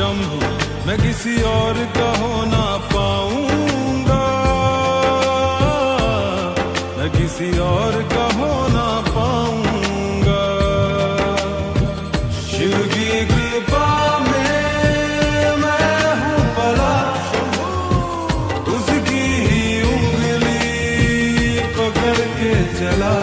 शंभु मैं किसी और का हो ना पाऊंगा, मैं किसी और का हो ना पाऊंगा। शिव की कृपा में मैं हूँ पला, उसकी ही उंगली पकड़ के चला।